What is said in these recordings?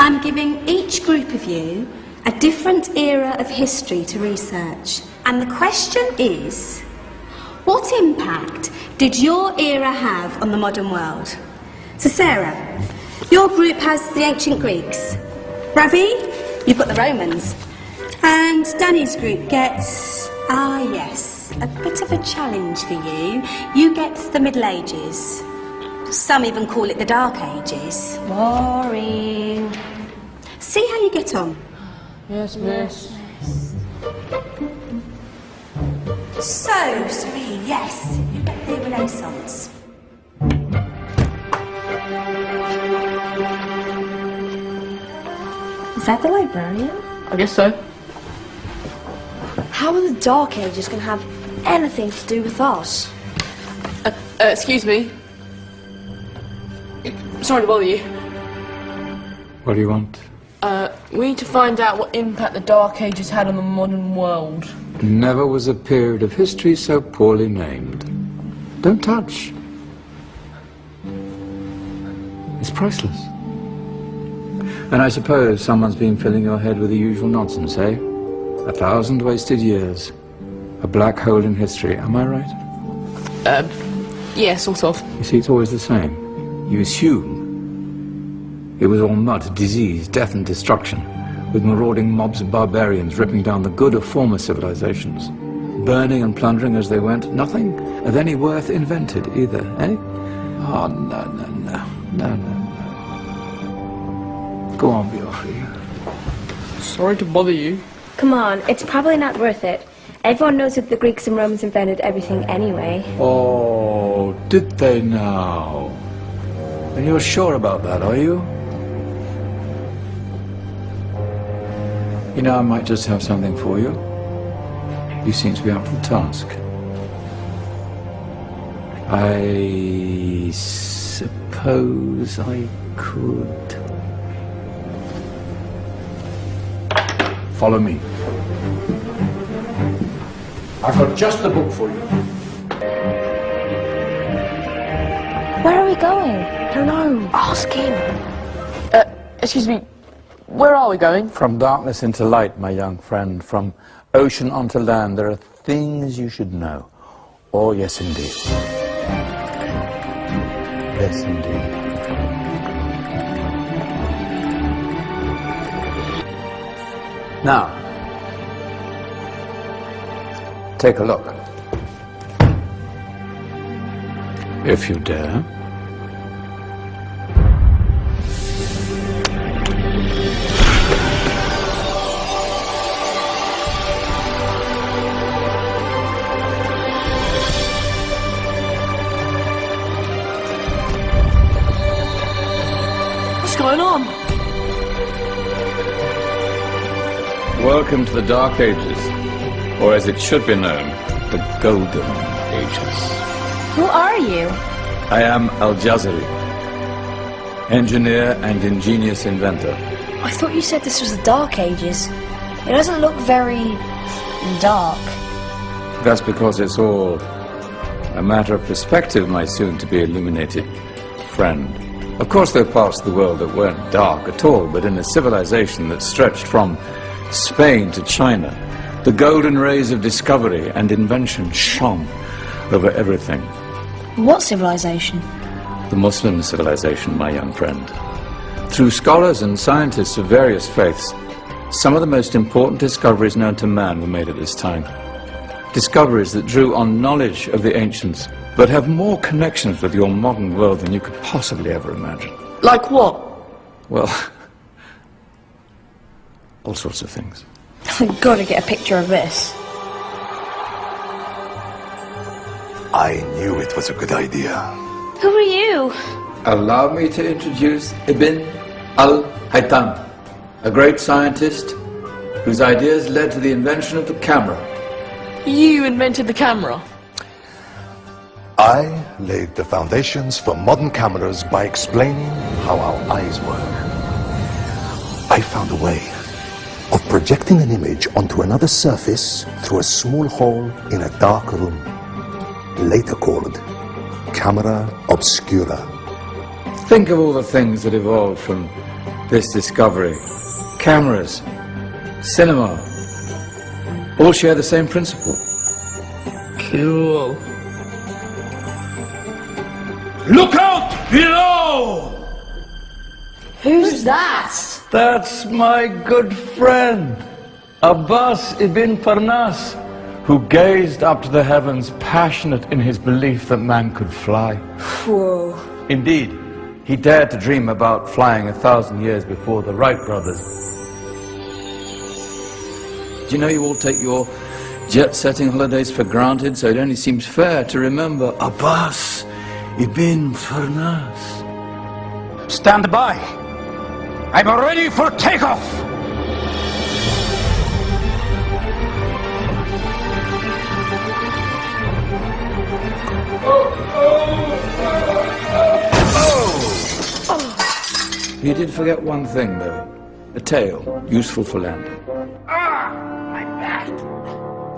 I'm giving each group of you a different era of history to research. And the question is, what impact did your era have on the modern world? So Sarah, your group has the ancient Greeks. Ravi, you've got the Romans. And Danny's group gets, yes, a bit of a challenge for you. You get the Middle Ages. Some even call it the Dark Ages. Boring. See how you get on. Yes, miss. So, Serene, yes, you get the Renaissance. Is that the librarian? I guess so. How are the Dark Ages going to have anything to do with us? Excuse me. Sorry to bother you. What do you want? We need to find out what impact the Dark Ages had on the modern world. Never was a period of history so poorly named. Don't touch. It's priceless. And I suppose someone's been filling your head with the usual nonsense, eh? 1,000 wasted years. A black hole in history, am I right? Yeah, sort of. You see, it's always the same. You assume it was all mud, disease, death and destruction, with marauding mobs of barbarians ripping down the good of former civilizations, burning and plundering as they went. Nothing of any worth invented either, eh? Oh, no. Go on, Beofrey. Sorry to bother you. Come on, it's probably not worth it. Everyone knows that the Greeks and Romans invented everything anyway. Oh, did they now? And you're sure about that, are you? You know, I might just have something for you. You seem to be up for the task. I suppose I could. Follow me. I've got just the book for you. Where are we going? I don't know. Ask him. Excuse me. Where are we going? From darkness into light, my young friend. From ocean onto land. There are things you should know. Oh, yes, indeed. Yes, indeed. Now, take a look. If you dare. What's going on? Welcome to the Dark Ages, or as it should be known, the Golden Ages. Who are you? I am Al-Jazari, engineer and ingenious inventor. I thought you said this was the Dark Ages. It doesn't look very dark. That's because it's all a matter of perspective, my soon-to-be illuminated friend. Of course, there are parts of the world that weren't dark at all, but in a civilization that stretched from Spain to China, the golden rays of discovery and invention shone over everything. What civilization? The Muslim civilization, my young friend. Through scholars and scientists of various faiths, some of the most important discoveries known to man were made at this time. Discoveries that drew on knowledge of the ancients, but have more connections with your modern world than you could possibly ever imagine. Like what? Well, all sorts of things. I've got to get a picture of this. I knew it was a good idea. Who are you? Allow me to introduce Ibn al-Haytham, a great scientist whose ideas led to the invention of the camera. You invented the camera? I laid the foundations for modern cameras by explaining how our eyes work. I found a way of projecting an image onto another surface through a small hole in a dark room, later called camera obscura. Think of all the things that evolved from this discovery, cameras, cinema, all share the same principle. Cool. Look out below! Who's that? That's my good friend, Abbas ibn Farnas, who gazed up to the heavens, passionate in his belief that man could fly. Whoa. Indeed, he dared to dream about flying 1,000 years before the Wright brothers. Do you know you all take your jet-setting holidays for granted, so it only seems fair to remember Abbas ibn Farnas. Stand by. I'm ready for takeoff. You did forget one thing, though. A tail, useful for landing. My back.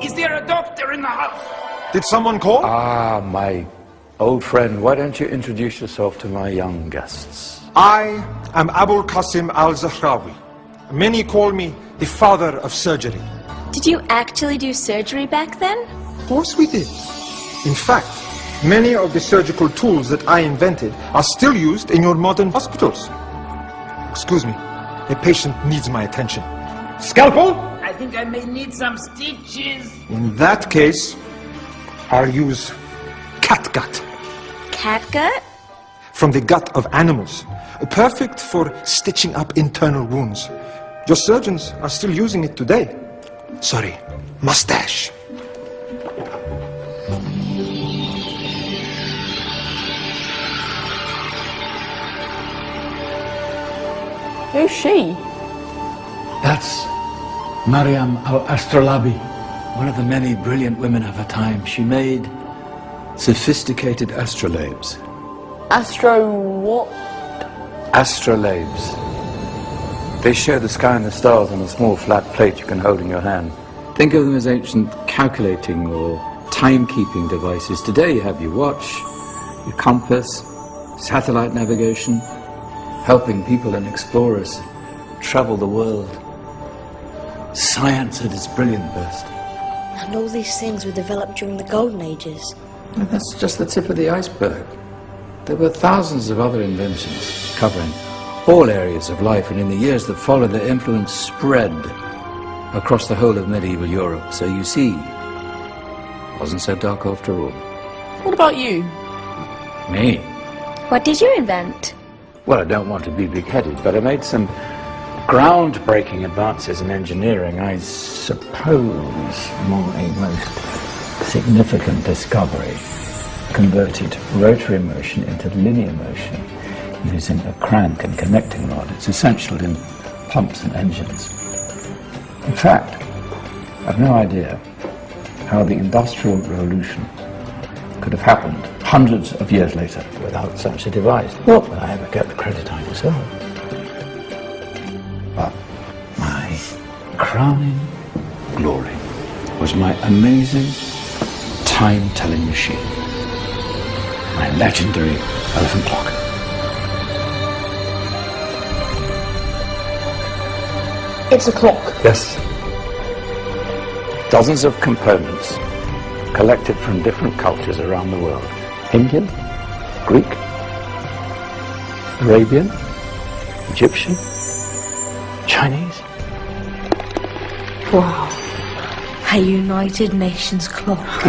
Is there a doctor in the house? Did someone call? Ah, my old friend, why don't you introduce yourself to my young guests? I am Abul Qasim al-Zahrawi. Many call me the father of surgery. Did you actually do surgery back then? Of course we did. In fact, many of the surgical tools that I invented are still used in your modern hospitals. Excuse me, a patient needs my attention. Scalpel? I think I may need some stitches. In that case, I'll use catgut. Catgut? From the gut of animals. Perfect for stitching up internal wounds. Your surgeons are still using it today. Sorry, mustache. Who's she? That's Maryam al-Astrolabi, one of the many brilliant women of her time. She made sophisticated astrolabes. Astro what? Astrolabes. They show the sky and the stars on a small flat plate you can hold in your hand. Think of them as ancient calculating or timekeeping devices. Today you have your watch, your compass, satellite navigation, helping people and explorers travel the world. Science at its brilliant best. And all these things were developed during the Golden Ages. And that's just the tip of the iceberg. There were thousands of other inventions covering all areas of life, and in the years that followed, their influence spread across the whole of medieval Europe. So you see, it wasn't so dark after all. What about you? Me? What did you invent? Well, I don't want to be big-headed, but I made some groundbreaking advances in engineering. I suppose my most significant discovery converted rotary motion into linear motion using a crank and connecting rod. It's essential in pumps and engines. In fact, I've no idea how the Industrial Revolution could have happened hundreds of years later without such a device. Not that I ever get the credit I deserve. But my crowning glory was my amazing time-telling machine. My legendary elephant clock. It's a clock. Yes. Dozens of components collected from different cultures around the world. Indian, Greek, Arabian, Egyptian, Chinese. Wow. A United Nations clock.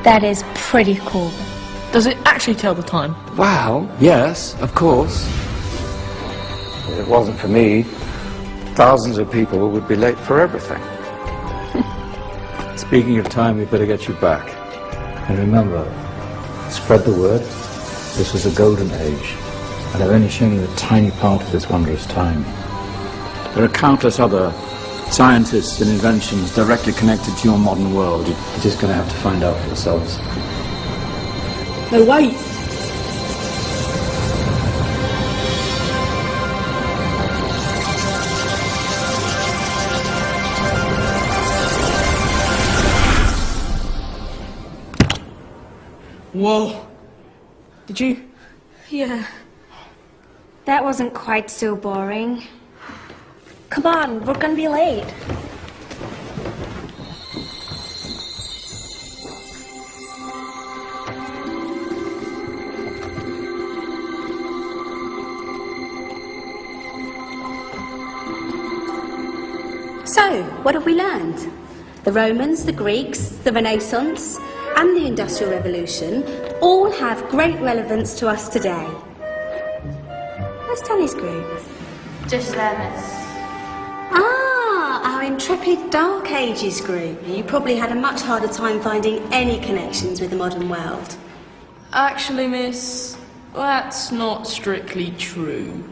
That is pretty cool. Does it actually tell the time? Well, yes, of course. If it wasn't for me, thousands of people would be late for everything. Speaking of time, we better get you back. And remember, spread the word. This was a golden age, and I've only shown you a tiny part of this wondrous time. There are countless other scientists and inventions directly connected to your modern world. You're just going to have to find out for yourselves. No, wait. Whoa. Did you? Yeah. That wasn't quite so boring. Come on, we're gonna be late. So, what have we learned? The Romans, the Greeks, the Renaissance, and the Industrial Revolution all have great relevance to us today. Where's Tony's group? Just there, miss. Ah, our intrepid Dark Ages group. You probably had a much harder time finding any connections with the modern world. Actually, miss, that's not strictly true.